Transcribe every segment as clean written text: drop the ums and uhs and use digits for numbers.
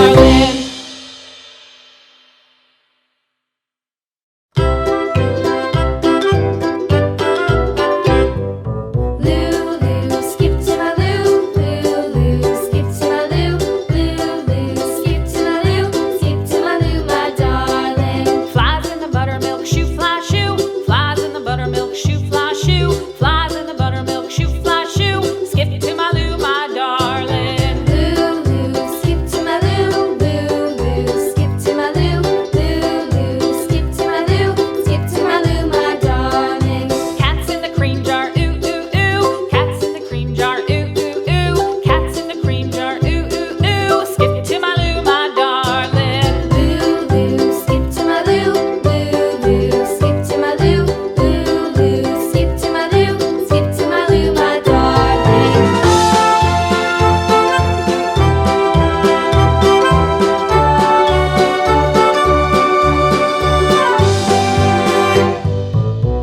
darling. Lulu, skip to my Lou, Lulu, skip to my Lou, Lulu, skip to my Lou, skip to my Lou, my darling. Flies in the buttermilk shoe, fly shoe. Flies in the buttermilk shoe, fly shoe. Flies in the buttermilk shoe, fly shoe. Skip to my Lou, my darling. Lulu, skip to my Lou, Lulu, skip to my Lou, Lulu, skip to my Lou, skip to my Lou, my darling. Cats in the cream jar, ooh ooh ooh. Cats in the cream jar, ooh ooh ooh. Cats in the cream jar, ooh ooh ooh. Skip to my Lou, my darling. Lulu, skip to my Lou, Lulu, skip to my Lou, Lulu, skip to my Lou, skip to my Lou, my darling.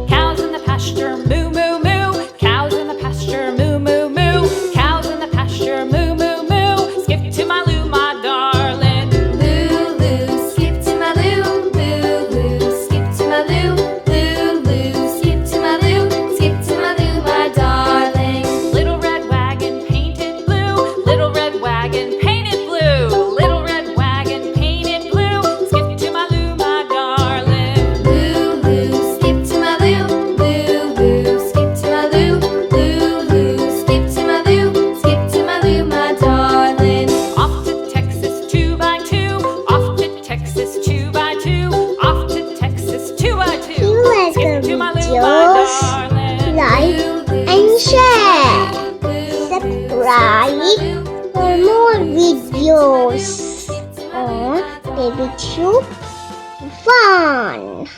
Cows in the pasture, moo moo moo. Cows in the pasture, moo moo moo. Cows in the pasture, moo moo moo. Skip to my Lou, my darling. Lulu, skip to my Lou, Lulu, skip to my Lou, Lulu, skip to my Lou, skip to my Lou, my darling. Little red wagon painted blue, little red wagon painted blue, little red wagon painted blue. Skip to my Lou, my darling. Lulu, skip to my Lou, Lulu, skip to my Lou, Lulu, skip to my Lou, skip to my Lou, my darling. Off to Texas 2x2, off to Texas 2x2, off to Texas 2x2. Skip to my Lou, my darling. Like and share. Subscribe for more videos on Baby Tube Fun.